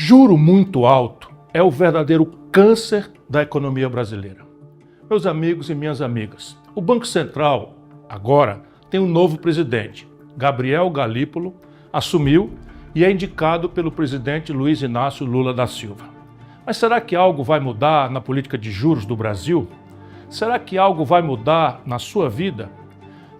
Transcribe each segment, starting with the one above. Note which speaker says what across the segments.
Speaker 1: Juro muito alto é o verdadeiro câncer da economia brasileira. Meus amigos e minhas amigas, o Banco Central, agora, tem um novo presidente. Gabriel Galípolo assumiu e é indicado pelo presidente Luiz Inácio Lula da Silva. Mas será que algo vai mudar na política de juros do Brasil? Será que algo vai mudar na sua vida?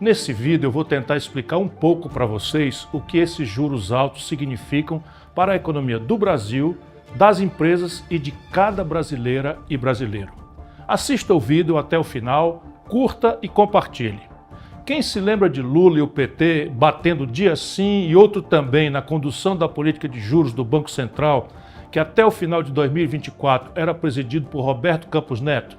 Speaker 1: Nesse vídeo eu vou tentar explicar um pouco para vocês o que esses juros altos significam para a economia do Brasil, das empresas e de cada brasileira e brasileiro. Assista o vídeo até o final, curta e compartilhe. Quem se lembra de Lula e o PT batendo dia sim e outro também na condução da política de juros do Banco Central, que até o final de 2024 era presidido por Roberto Campos Neto?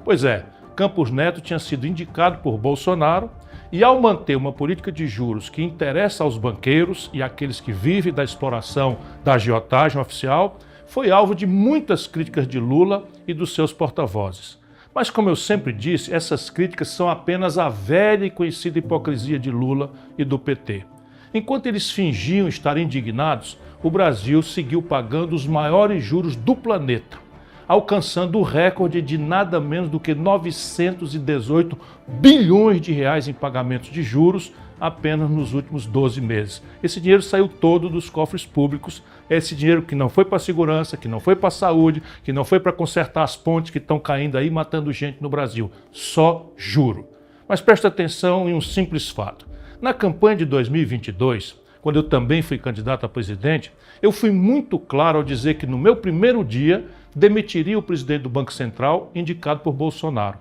Speaker 1: Pois é, Campos Neto tinha sido indicado por Bolsonaro e, ao manter uma política de juros que interessa aos banqueiros e àqueles que vivem da exploração da agiotagem oficial, foi alvo de muitas críticas de Lula e dos seus porta-vozes. Mas, como eu sempre disse, essas críticas são apenas a velha e conhecida hipocrisia de Lula e do PT. Enquanto eles fingiam estar indignados, o Brasil seguiu pagando os maiores juros do planeta, alcançando o recorde de nada menos do que 918 bilhões de reais em pagamentos de juros apenas nos últimos 12 meses. Esse dinheiro saiu todo dos cofres públicos, esse dinheiro que não foi para a segurança, que não foi para a saúde, que não foi para consertar as pontes que estão caindo aí, matando gente no Brasil. Só juro. Mas presta atenção em um simples fato. Na campanha de 2022, quando eu também fui candidato a presidente, eu fui muito claro ao dizer que no meu primeiro dia demitiria o presidente do Banco Central indicado por Bolsonaro.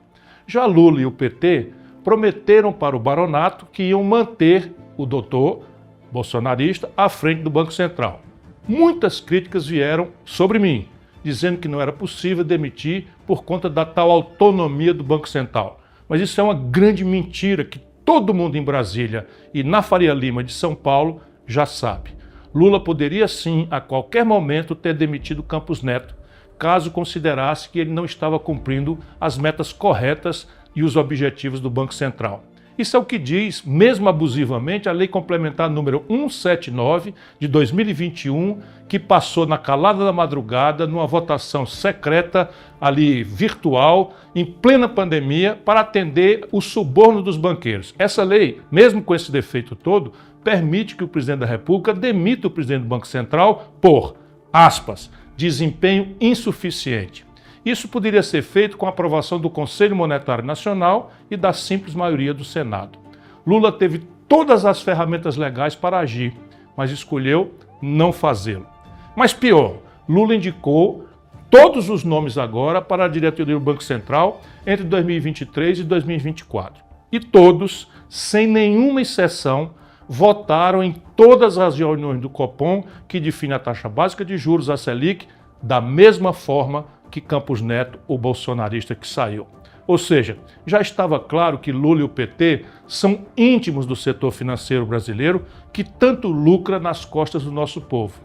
Speaker 1: Já Lula e o PT prometeram para o baronato que iam manter o doutor bolsonarista à frente do Banco Central. Muitas críticas vieram sobre mim, dizendo que não era possível demitir por conta da tal autonomia do Banco Central. Mas isso é uma grande mentira que todo mundo em Brasília e na Faria Lima de São Paulo já sabe. Lula poderia sim, a qualquer momento, ter demitido Campos Neto, caso considerasse que ele não estava cumprindo as metas corretas e os objetivos do Banco Central. Isso é o que diz, mesmo abusivamente, a Lei Complementar número 179 de 2021, que passou na calada da madrugada, numa votação secreta, ali virtual, em plena pandemia, para atender o suborno dos banqueiros. Essa lei, mesmo com esse defeito todo, permite que o presidente da República demita o presidente do Banco Central por, aspas, desempenho insuficiente. Isso poderia ser feito com a aprovação do Conselho Monetário Nacional e da simples maioria do Senado. Lula teve todas as ferramentas legais para agir, mas escolheu não fazê-lo. Mas pior, Lula indicou todos os nomes agora para a diretoria do Banco Central entre 2023 e 2024. E todos, sem nenhuma exceção, votaram em todas as reuniões do Copom que define a taxa básica de juros, a Selic, da mesma forma que Campos Neto, o bolsonarista que saiu. Ou seja, já estava claro que Lula e o PT são íntimos do setor financeiro brasileiro que tanto lucra nas costas do nosso povo.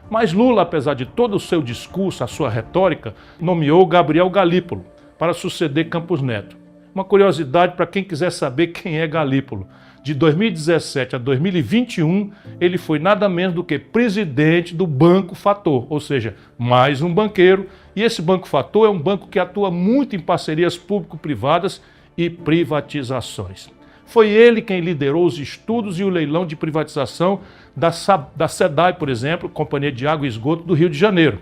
Speaker 1: Mas Lula, apesar de todo o seu discurso, a sua retórica, nomeou Gabriel Galípolo para suceder Campos Neto. Uma curiosidade para quem quiser saber quem é Galípolo. De 2017 a 2021, ele foi nada menos do que presidente do Banco Fator, ou seja, mais um banqueiro. E esse Banco Fator é um banco que atua muito em parcerias público-privadas e privatizações. Foi ele quem liderou os estudos e o leilão de privatização da SEDAI, por exemplo, Companhia de Água e Esgoto do Rio de Janeiro.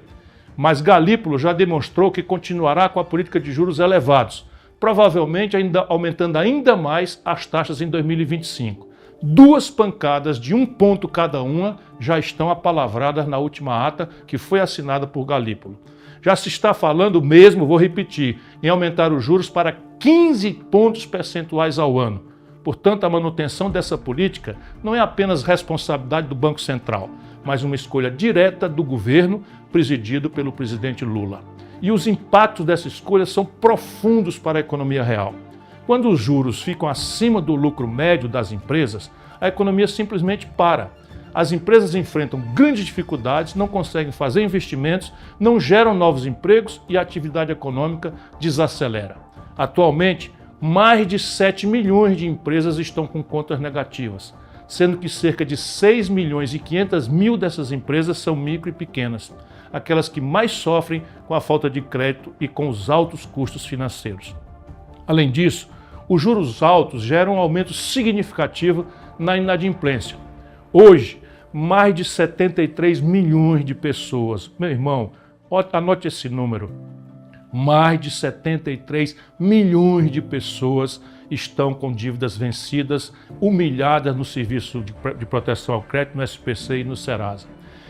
Speaker 1: Mas Galípolo já demonstrou que continuará com a política de juros elevados, provavelmente aumentando ainda mais as taxas em 2025. 2 pancadas de 1 ponto cada uma já estão apalavradas na última ata que foi assinada por Galípolo. Já se está falando mesmo, vou repetir, em aumentar os juros para 15 pontos percentuais ao ano. Portanto, a manutenção dessa política não é apenas responsabilidade do Banco Central, mas uma escolha direta do governo presidido pelo presidente Lula. E os impactos dessa escolha são profundos para a economia real. Quando os juros ficam acima do lucro médio das empresas, a economia simplesmente para. As empresas enfrentam grandes dificuldades, não conseguem fazer investimentos, não geram novos empregos e a atividade econômica desacelera. Atualmente, mais de 7 milhões de empresas estão com contas negativas, sendo que cerca de 6 milhões e 500 mil dessas empresas são micro e pequenas. aquelas que mais sofrem com a falta de crédito e com os altos custos financeiros. Além disso, os juros altos geram um aumento significativo na inadimplência. Hoje, mais de 73 milhões de pessoas, meu irmão, anote esse número, mais de 73 milhões de pessoas estão com dívidas vencidas, humilhadas no Serviço de Proteção ao Crédito, no SPC e no Serasa.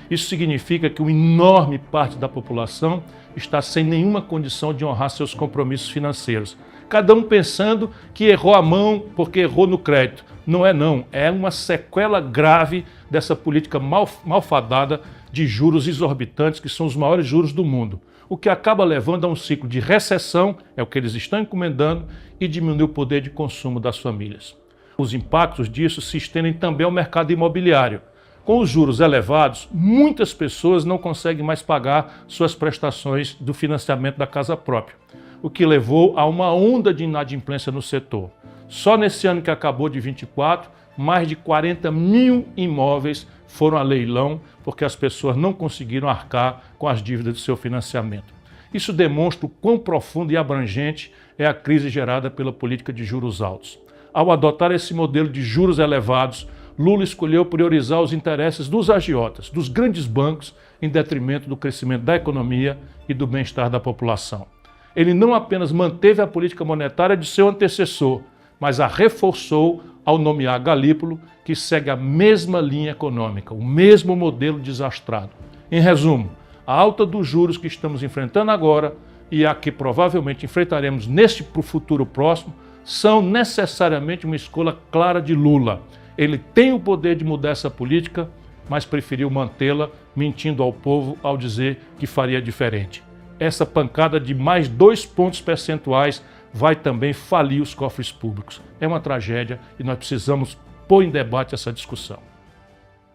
Speaker 1: Isso significa que uma enorme parte da população está sem nenhuma condição de honrar seus compromissos financeiros. Cada um pensando que errou a mão porque errou no crédito. Não é não, é uma sequela grave dessa política malfadada de juros exorbitantes, que são os maiores juros do mundo. O que acaba levando a um ciclo de recessão, é o que eles estão encomendando, e diminui o poder de consumo das famílias. Os impactos disso se estendem também ao mercado imobiliário. Com os juros elevados, muitas pessoas não conseguem mais pagar suas prestações do financiamento da casa própria, o que levou a uma onda de inadimplência no setor. Só nesse ano que acabou de 24, mais de 40 mil imóveis foram a leilão porque as pessoas não conseguiram arcar com as dívidas do seu financiamento. Isso demonstra o quão profundo e abrangente é a crise gerada pela política de juros altos. Ao adotar esse modelo de juros elevados, Lula escolheu priorizar os interesses dos agiotas, dos grandes bancos, em detrimento do crescimento da economia e do bem-estar da população. Ele não apenas manteve a política monetária de seu antecessor, mas a reforçou ao nomear Galípolo, que segue a mesma linha econômica, o mesmo modelo desastrado. Em resumo, a alta dos juros que estamos enfrentando agora e a que provavelmente enfrentaremos neste futuro próximo são necessariamente uma escolha clara de Lula. Ele tem o poder de mudar essa política, mas preferiu mantê-la, mentindo ao povo ao dizer que faria diferente. Essa pancada de mais 2 pontos percentuais vai também falir os cofres públicos. É uma tragédia e nós precisamos pôr em debate essa discussão.